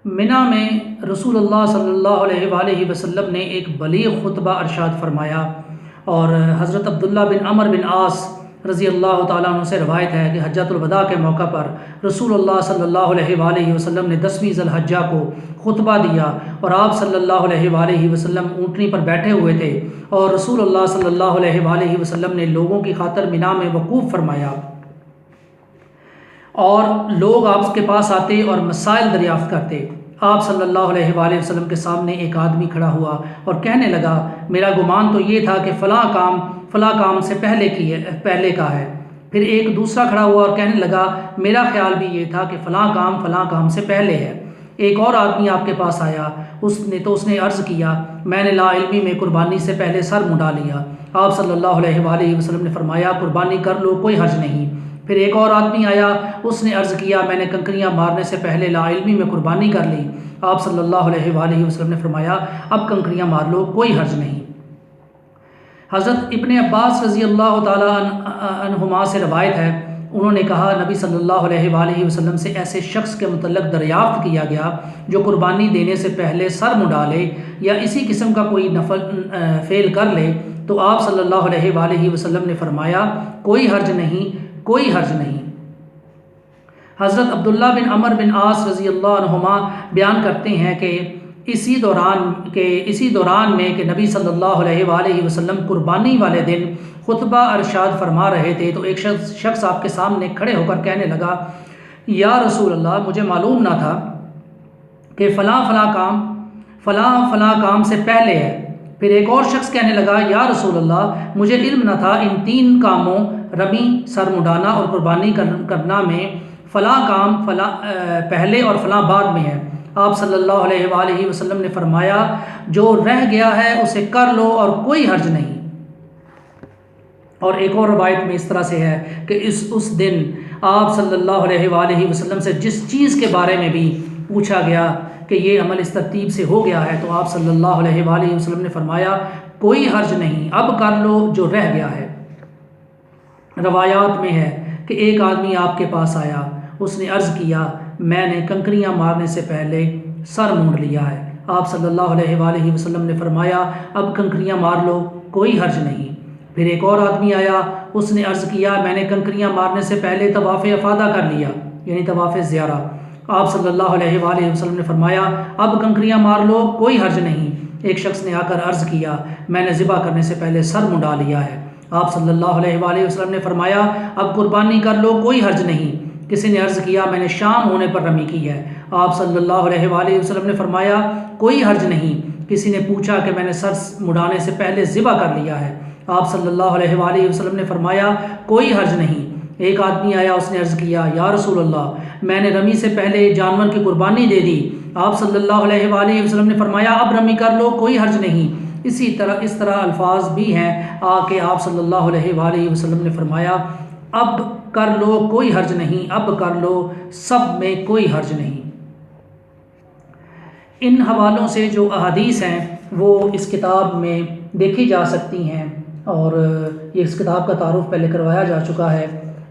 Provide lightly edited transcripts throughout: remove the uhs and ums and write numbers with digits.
منا میں رسول اللہ صلی اللہ علیہ وآلہ وسلم نے ایک بلیغ خطبہ ارشاد فرمایا، اور حضرت عبداللہ بن عمر بن عاص رضی اللہ تعالیٰ عنہ سے روایت ہے کہ حجۃ الوداع کے موقع پر رسول اللہ صلی اللہ علیہ وآلہ وسلم نے 10ویں ذی الحجہ کو خطبہ دیا، اور آپ صلی اللہ علیہ وآلہ وسلم اونٹنی پر بیٹھے ہوئے تھے، اور رسول اللہ صلی اللہ علیہ وآلہ وسلم نے لوگوں کی خاطر منا میں وقوف فرمایا، اور لوگ آپ کے پاس آتے اور مسائل دریافت کرتے۔ آپ صلی اللہ علیہ وآلہ وسلم کے سامنے ایک آدمی کھڑا ہوا اور کہنے لگا، میرا گمان تو یہ تھا کہ فلاں کام سے پہلے کا ہے۔ پھر ایک دوسرا کھڑا ہوا اور کہنے لگا، میرا خیال بھی یہ تھا کہ فلاں کام سے پہلے ہے۔ ایک اور آدمی آپ کے پاس آیا، اس نے عرض کیا، میں نے لا علمی میں قربانی سے پہلے سر منڈا لیا۔ آپ صلی اللہ علیہ وآلہ وسلم نے فرمایا، قربانی کر لو، کوئی حرج نہیں۔ پھر ایک اور آدمی آیا، اس نے عرض کیا، میں نے کنکریاں مارنے سے پہلے لا علمی میں قربانی کر لی۔ آپ صلی اللہ علیہ وآلہ وسلم نے فرمایا، اب کنکریاں مار لو، کوئی حرج نہیں۔ حضرت ابن عباس رضی اللہ تعالیٰ عنہما سے روایت ہے، انہوں نے کہا، نبی صلی اللہ علیہ وآلہ وسلم سے ایسے شخص کے متعلق دریافت کیا گیا جو قربانی دینے سے پہلے سر منڈا لے یا اسی قسم کا کوئی نفل فعل کر لے، تو آپ صلی اللہ علیہ وآلہ وسلم نے فرمایا، کوئی حرج نہیں، کوئی حرج نہیں۔ حضرت عبداللہ بن عمر بن عاص رضی اللہ عنہما بیان کرتے ہیں کہ اسی دوران میں کہ نبی صلی اللہ علیہ وآلہ وسلم قربانی والے دن خطبہ ارشاد فرما رہے تھے، تو ایک شخص آپ کے سامنے کھڑے ہو کر کہنے لگا، یا رسول اللہ، مجھے معلوم نہ تھا کہ فلاں کام سے پہلے ہے۔ پھر ایک اور شخص کہنے لگا، یا رسول اللہ، مجھے علم نہ تھا ان 3 کاموں رمی، سر مڈانا اور قربانی کرنا میں فلاں کام پہلے اور فلاں بعد میں ہے۔ آپ صلی اللہ علیہ وآلہ وسلم نے فرمایا، جو رہ گیا ہے اسے کر لو اور کوئی حرج نہیں۔ اور ایک اور روایت میں اس طرح سے ہے کہ اس دن آپ صلی اللہ علیہ وآلہ وسلم سے جس چیز کے بارے میں بھی پوچھا گیا کہ یہ عمل اس ترتیب سے ہو گیا ہے، تو آپ صلی اللہ علیہ وآلہ وسلم نے فرمایا، کوئی حرج نہیں، اب کر لو جو رہ گیا ہے۔ روایات میں ہے کہ ایک آدمی آپ کے پاس آیا، اس نے عرض کیا، میں نے کنکریاں مارنے سے پہلے سر مونڈ لیا ہے۔ آپ صلی اللہ علیہ وآلہ وسلم نے فرمایا، اب کنکریاں مار لو، کوئی حرج نہیں۔ پھر ایک اور آدمی آیا، اس نے عرض کیا، میں نے کنکریاں مارنے سے پہلے طواف افاضہ کر لیا، یعنی طواف زیارہ۔ آپ صلی اللہ علیہ وآلہ وسلم نے فرمایا، اب کنکریاں مار لو، کوئی حرج نہیں۔ ایک شخص نے آ کر عرض کیا، میں نے ذبح کرنے سے پہلے سر منڈا لیا ہے۔ آپ صلی اللہ علیہ وآلہ وسلم نے فرمایا، اب قربانی کر لو، کوئی حرج نہیں۔ کسی نے عرض کیا، میں نے شام ہونے پر رمی کی ہے۔ آپ صلی اللہ علیہ وآلہ وسلم نے فرمایا، کوئی حرج نہیں۔ کسی نے پوچھا کہ میں نے سر مڈانے سے پہلے ذبح کر لیا ہے۔ آپ صلی اللہ علیہ وآلہ وسلم نے فرمایا، کوئی حرج نہیں۔ ایک آدمی آیا، اس نے عرض کیا، یا رسول اللہ، میں نے رمی سے پہلے جانور کی قربانی دے دی۔ آپ صلی اللہ علیہ وآلہ وسلم نے فرمایا، اب رمی کر لو، کوئی حرج نہیں۔ اس طرح الفاظ بھی ہیں کہ آپ صلی اللہ علیہ وآلہ وسلم نے فرمایا، اب کر لو، کوئی حرج نہیں، اب کر لو، سب میں کوئی حرج نہیں۔ ان حوالوں سے جو احادیث ہیں وہ اس کتاب میں دیکھی جا سکتی ہیں، اور یہ اس کتاب کا تعارف پہلے کروایا جا چکا ہے۔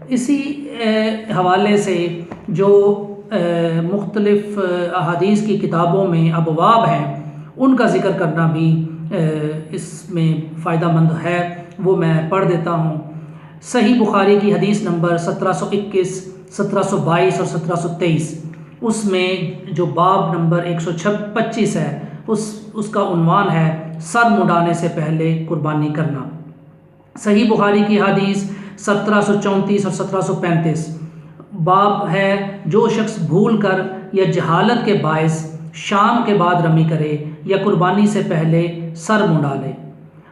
اسی حوالے سے جو مختلف احادیث کی کتابوں میں ابواب ہیں، ان کا ذکر کرنا بھی اس میں فائدہ مند ہے، وہ میں پڑھ دیتا ہوں۔ صحیح بخاری کی حدیث نمبر 1721، 1722 اور 1723، اس میں جو باب نمبر 125 ہے، اس کا عنوان ہے سر مڈانے سے پہلے قربانی کرنا۔ صحیح بخاری کی حدیث 1734 اور 1735، باب ہے، جو شخص بھول کر یا جہالت کے باعث شام کے بعد رمی کرے یا قربانی سے پہلے سر منڈا لے۔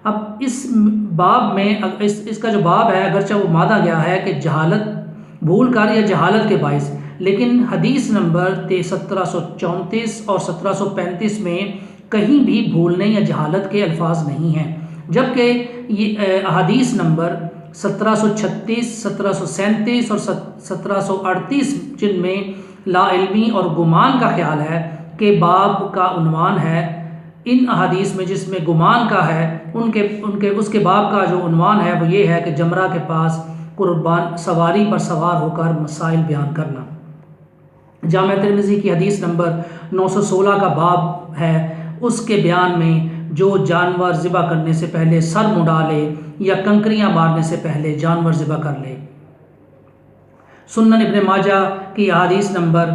اب اس باب میں اس کا جو باب ہے، اگرچہ وہ مادہ گیا ہے کہ جہالت، بھول کر یا جہالت کے باعث، لیکن حدیث نمبر 1734 اور 1735 میں کہیں بھی بھولنے یا جہالت کے الفاظ نہیں ہیں، جبکہ یہ احادیث نمبر 1736، 1737 اور 1738 جن میں لا علمی اور گمان کا خیال ہے کہ باب کا عنوان ہے، ان احادیث میں جس میں گمان کا ہے، اس کے باب کا جو عنوان ہے وہ یہ ہے کہ جمرہ کے پاس قربان سواری پر سوار ہو کر مسائل بیان کرنا۔ جامع ترمذی کی حدیث نمبر 916 کا باب ہے، اس کے بیان میں جو جانور ذبح کرنے سے پہلے سر مڈا لے یا کنکریاں مارنے سے پہلے جانور ذبح کر لے۔ سنن ابن ماجہ کی حدیث نمبر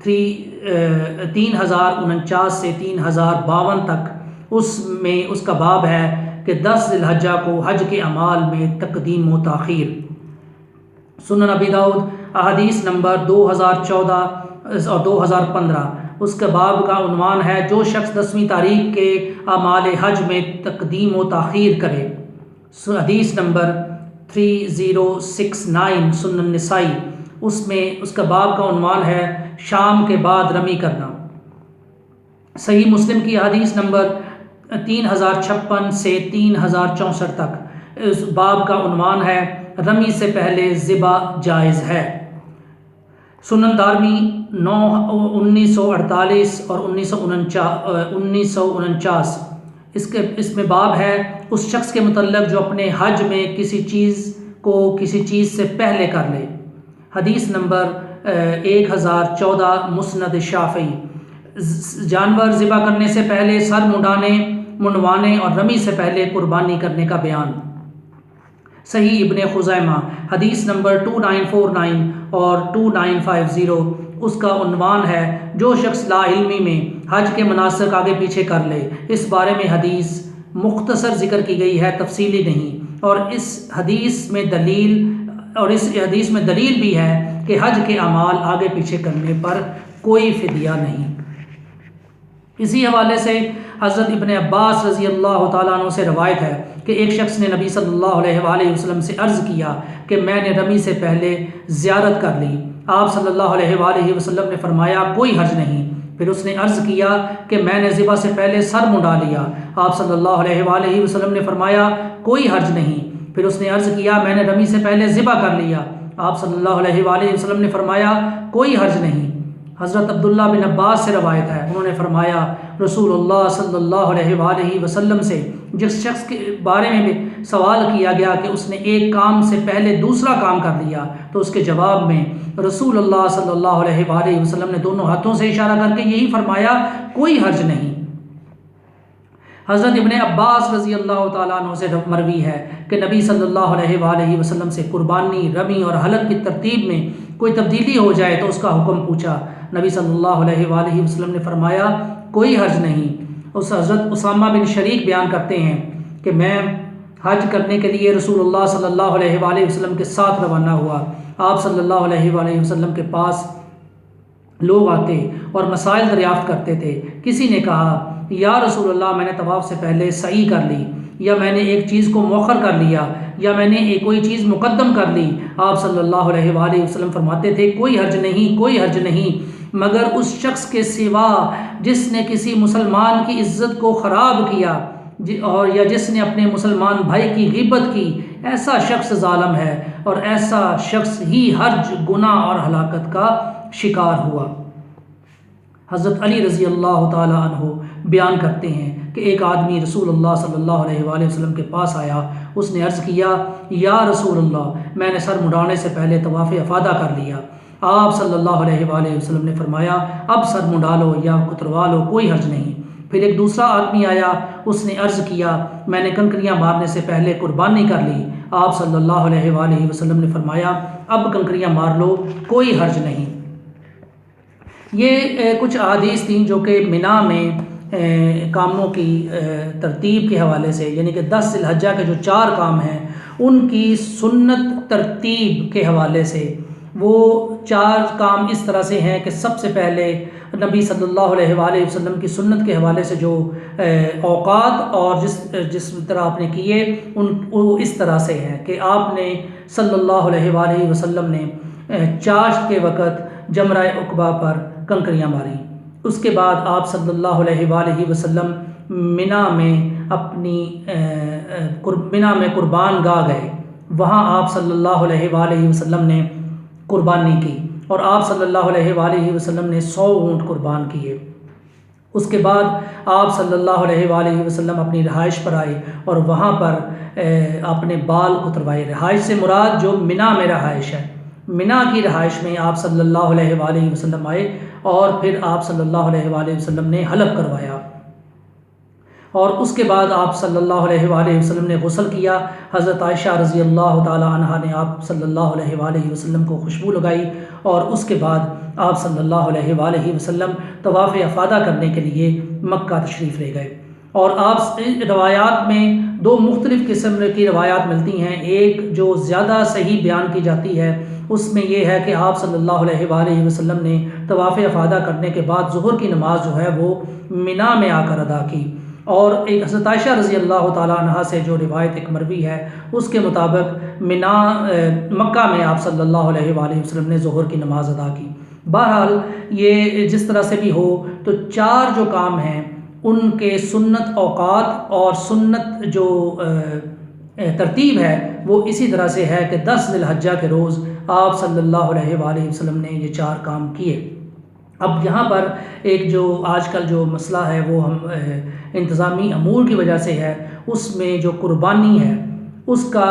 3049 سے 3052 تک، اس کا باب ہے کہ 10 ذی الحجہ کو حج کے اعمال میں تقدیم و تاخیر۔ سنن ابی داؤد احادیث نمبر 2014 اور 2015، اس کے باب کا عنوان ہے جو شخص 10ویں تاریخ کے اعمال حج میں تقدیم و تاخیر کرے۔ حدیث نمبر 3069 سنن نسائی، اس کا باب کا عنوان ہے شام کے بعد رمی کرنا۔ صحیح مسلم کی حدیث نمبر 3056 سے 3064 تک، اس باب کا عنوان ہے رمی سے پہلے ذبح جائز ہے۔ سنن دارمی 1948 اور 1949، اس میں باب ہے اس شخص کے متعلق جو اپنے حج میں کسی چیز سے پہلے کر لے۔ حدیث نمبر 1014 مسند شافعی، جانور ذبح کرنے سے پہلے سر منڈوانے اور رمی سے پہلے قربانی کرنے کا بیان۔ صحیح ابن خزیمہ حدیث نمبر 2949 اور 2950، اس کا عنوان ہے جو شخص لا علمی میں حج کے مناسک آگے پیچھے کر لے۔ اس بارے میں حدیث مختصر ذکر کی گئی ہے، تفصیلی نہیں، اور اس حدیث میں دلیل بھی ہے کہ حج کے اعمال آگے پیچھے کرنے پر کوئی فدیہ نہیں۔ اسی حوالے سے حضرت ابن عباس رضی اللہ تعالیٰ عنہ سے روایت ہے کہ ایک شخص نے نبی صلی اللہ علیہ وآلہ وسلم سے عرض کیا کہ میں نے رمی سے پہلے زیارت کر لی۔ آپ صلی اللہ علیہ وآلہ وسلم نے فرمایا کوئی حرج نہیں۔ پھر اس نے عرض کیا کہ میں نے ذبح سے پہلے سر منڈا لیا۔ آپ صلی اللہ علیہ وآلہ وسلم نے فرمایا کوئی حرج نہیں۔ پھر اس نے عرض کیا میں نے رمی سے پہلے ذبح کر لیا۔ آپ صلی اللہ علیہ وآلہ وسلم نے فرمایا کوئی حرج نہیں۔ حضرت عبداللہ بن عباس سے روایت ہے، انہوں نے فرمایا رسول اللہ صلی اللہ علیہ وآلہ وسلم سے جس شخص کے بارے میں بھی سوال کیا گیا کہ اس نے ایک کام سے پہلے دوسرا کام کر لیا، تو اس کے جواب میں رسول اللہ صلی اللہ علیہ وآلہ وسلم نے دونوں ہاتھوں سے اشارہ کر کے یہی فرمایا کوئی حرج نہیں۔ حضرت ابن عباس رضی اللہ تعالیٰ عنہ سے مروی ہے کہ نبی صلی اللہ علیہ وآلہ وسلم سے قربانی، رمی اور حلق کی ترتیب میں کوئی تبدیلی ہو جائے تو اس کا حکم پوچھا۔ نبی صلی اللہ علیہ وآلہ وسلم نے فرمایا کوئی حرج نہیں۔ اس حضرت اسامہ بن شریک بیان کرتے ہیں کہ میں حج کرنے کے لیے رسول اللہ صلی اللہ علیہ وآلہ وسلم کے ساتھ روانہ ہوا۔ آپ صلی اللہ علیہ وآلہ وسلم کے پاس لوگ آتے اور مسائل دریافت کرتے تھے۔ کسی نے کہا یا رسول اللہ میں نے طواف سے پہلے سعی کر لی، یا میں نے ایک چیز کو مؤخر کر لیا، یا میں نے کوئی چیز مقدم کر لی۔ آپ صلی اللہ علیہ وآلہ وسلم فرماتے تھے کوئی حرج نہیں، کوئی حرج نہیں، مگر اس شخص کے سوا جس نے کسی مسلمان کی عزت کو خراب کیا اور یا جس نے اپنے مسلمان بھائی کی غیبت کی، ایسا شخص ظالم ہے اور ایسا شخص ہی حرج، گناہ اور ہلاکت کا شکار ہوا۔ حضرت علی رضی اللہ تعالیٰ عنہ بیان کرتے ہیں کہ ایک آدمی رسول اللہ صلی اللہ علیہ وآلہ وسلم کے پاس آیا۔ اس نے عرض کیا یا رسول اللہ میں نے سر مڈانے سے پہلے طواف افاضہ کر لیا۔ آپ صلی اللہ علیہ وآلہ وسلم نے فرمایا اب سر منڈا لو یا کتروا لو، کوئی حرج نہیں۔ پھر ایک دوسرا آدمی آیا، اس نے عرض کیا میں نے کنکریاں مارنے سے پہلے قربانی کر لی۔ آپ صلی اللہ علیہ وآلہ وسلم نے فرمایا اب کنکریاں مار لو، کوئی حرج نہیں۔ یہ کچھ احادیث تھیں جو کہ منا میں کاموں کی ترتیب کے حوالے سے، یعنی کہ 10 ذی الحجہ کے جو 4 کام ہیں ان کی سنت ترتیب کے حوالے سے، وہ 4 کام اس طرح سے ہیں کہ سب سے پہلے نبی صلی اللہ علیہ وآلہ وسلم کی سنت کے حوالے سے جو اوقات اور جس طرح آپ نے کیے وہ اس طرح سے ہیں کہ آپ نے صلی اللہ علیہ وآلہ وسلم نے چاشت کے وقت جمرہ عقبہ پر کنکریاں ماری۔ اس کے بعد آپ صلی اللہ علیہ وآلہ وسلم منا میں قربان گاہ گئے، وہاں آپ صلی اللہ علیہ وآلہ وسلم نے قربانی کی اور آپ صلی اللہ علیہ وآلہ وسلم نے 100 اونٹ قربان کیے۔ اس کے بعد آپ صلی اللہ علیہ وآلہ وسلم اپنی رہائش پر آئے اور وہاں پر اپنے بال اتروائے۔ رہائش سے مراد جو منا میں رہائش ہے منا کی رہائش میں آپ صلی اللہ علیہ وآلہ وسلم آئے اور پھر آپ صلی اللہ علیہ وآلہ وسلم نے حلق کروایا، اور اس کے بعد آپ صلی اللہ علیہ وآلہ وسلم نے غسل کیا۔ حضرت عائشہ رضی اللہ تعالی عنہا نے آپ صلی اللہ علیہ وآلہ وسلم کو خوشبو لگائی، اور اس کے بعد آپ صلی اللہ علیہ وآلہ وسلم طواف افاضہ کرنے کے لیے مکہ تشریف لے گئے۔ اور آپ روایات میں دو مختلف قسم کی روایات ملتی ہیں، ایک جو زیادہ صحیح بیان کی جاتی ہے اس میں یہ ہے کہ آپ صلی اللہ علیہ وآلہ وسلم نے طواف افاضہ کرنے کے بعد ظہر کی نماز جو ہے وہ منا میں آ کر ادا کی، اور ایک حضرت عائشہ رضی اللہ تعالی عنہا سے جو روایت ایک مروی ہے اس کے مطابق مکہ میں آپ صلی اللہ علیہ وآلہ وسلم نے ظہر کی نماز ادا کی۔ بہرحال یہ جس طرح سے بھی ہو تو چار جو کام ہیں ان کے سنت اوقات اور سنت جو ترتیب ہے وہ اسی طرح سے ہے کہ 10 ذی الحجہ کے روز آپ صلی اللہ علیہ وآلہ وسلم نے یہ چار کام کیے۔ اب یہاں پر ایک جو آج کل جو مسئلہ ہے وہ ہم انتظامی امور کی وجہ سے ہے، اس میں جو قربانی ہے اس کا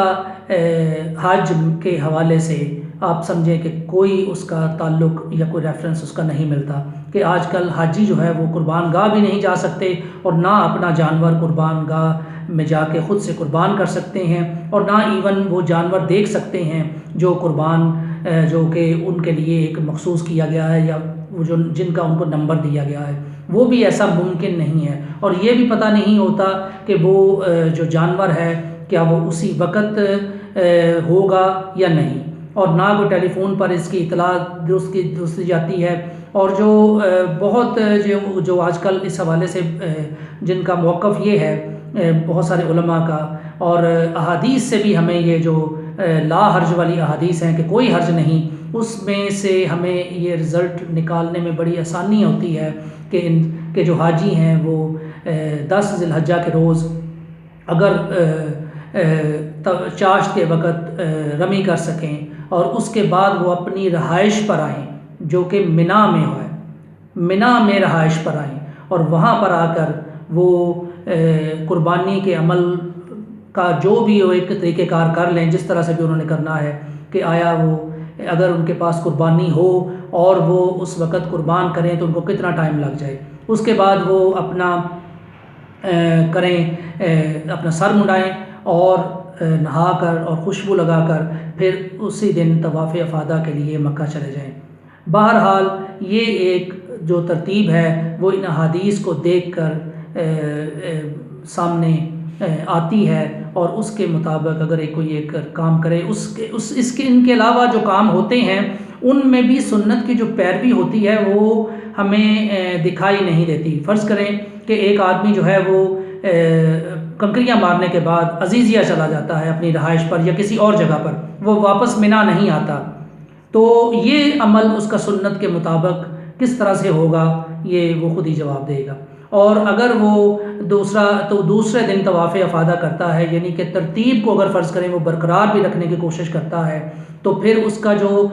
حج کے حوالے سے آپ سمجھیں کہ کوئی اس کا تعلق یا کوئی ریفرنس اس کا نہیں ملتا، کہ آج کل حاجی جو ہے وہ قربان گاہ بھی نہیں جا سکتے اور نہ اپنا جانور قربان گاہ میں جا کے خود سے قربان کر سکتے ہیں، اور نہ ایون وہ جانور دیکھ سکتے ہیں جو قربان جو کہ ان کے لیے ایک مخصوص کیا گیا ہے یا وہ جو جن کا ان کو نمبر دیا گیا ہے، وہ بھی ایسا ممکن نہیں ہے، اور یہ بھی پتہ نہیں ہوتا کہ وہ جو جانور ہے کیا وہ اسی وقت ہوگا یا نہیں، اور نہ کوئی ٹیلی فون پر اس کی اطلاع درست دی جاتی ہے۔ اور جو بہت جو آج کل اس حوالے سے جن کا موقف یہ ہے بہت سارے علماء کا، اور احادیث سے بھی ہمیں یہ جو لا حرج والی احادیث ہیں کہ کوئی حرج نہیں، اس میں سے ہمیں یہ رزلٹ نکالنے میں بڑی آسانی ہوتی ہے کہ جو حاجی ہیں وہ 10 ذی الحجہ کے روز اگر چاشت کے وقت رمی کر سکیں اور اس کے بعد وہ اپنی رہائش پر آئیں جو کہ منا میں ہے، منا میں رہائش پر آئیں اور وہاں پر آ کر وہ قربانی کے عمل کا جو بھی وہ ایک طریقہ کار کر لیں، جس طرح سے بھی انہوں نے کرنا ہے، کہ آیا وہ اگر ان کے پاس قربانی ہو اور وہ اس وقت قربان کریں تو ان کو کتنا ٹائم لگ جائے، اس کے بعد وہ اپنا اپنا سر منڈائیں اور نہا کر اور خوشبو لگا کر پھر اسی دن طواف افاضہ کے لیے مکہ چلے جائیں۔ بہرحال یہ ایک جو ترتیب ہے وہ ان احادیث کو دیکھ کر سامنے آتی ہے، اور اس کے مطابق اگر کوئی ایک کام کرے اس کے ان کے علاوہ جو کام ہوتے ہیں ان میں بھی سنت کی جو پیروی ہوتی ہے وہ ہمیں دکھائی نہیں دیتی۔ فرض کریں کہ ایک آدمی جو ہے وہ کنکریاں مارنے کے بعد عزیزیہ چلا جاتا ہے اپنی رہائش پر یا کسی اور جگہ پر، وہ واپس منا نہیں آتا، تو یہ عمل اس کا سنت کے مطابق کس طرح سے ہوگا یہ وہ خود ہی جواب دے گا۔ اور اگر وہ دوسرے دن طواف افاضہ کرتا ہے، یعنی کہ ترتیب کو اگر فرض کریں وہ برقرار بھی رکھنے کی کوشش کرتا ہے، تو پھر اس کا جو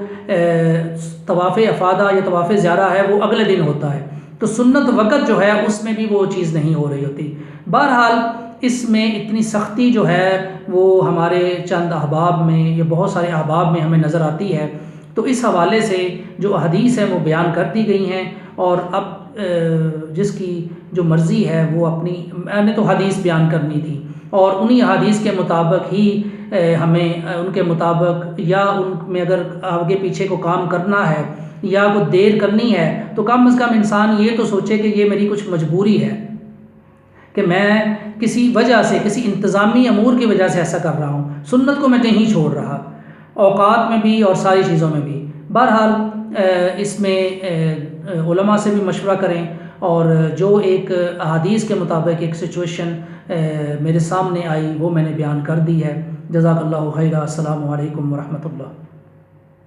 طواف افاضہ یا طواف زیارہ ہے وہ اگلے دن ہوتا ہے، تو سنت وقت جو ہے اس میں بھی وہ چیز نہیں ہو رہی ہوتی۔ بہرحال اس میں اتنی سختی جو ہے وہ ہمارے چند احباب میں یا بہت سارے احباب میں ہمیں نظر آتی ہے، تو اس حوالے سے جو احادیث ہیں وہ بیان کر دی گئی ہیں، اور اب جس کی جو مرضی ہے وہ اپنی، میں نے تو حدیث بیان کرنی تھی اور انہی حدیث کے مطابق ہی ہمیں ان کے مطابق یا ان میں اگر آگے پیچھے کو کام کرنا ہے یا وہ دیر کرنی ہے تو کم از کم انسان یہ تو سوچے کہ یہ میری کچھ مجبوری ہے کہ میں کسی وجہ سے کسی انتظامی امور کی وجہ سے ایسا کر رہا ہوں، سنت کو میں نہیں چھوڑ رہا، اوقات میں بھی اور ساری چیزوں میں بھی۔ بہرحال اس میں علماء سے بھی مشورہ کریں، اور جو ایک احادیث کے مطابق ایک سچویشن میرے سامنے آئی وہ میں نے بیان کر دی ہے۔ جزاک اللہ خیرہ۔ السلام علیکم ورحمۃ اللہ۔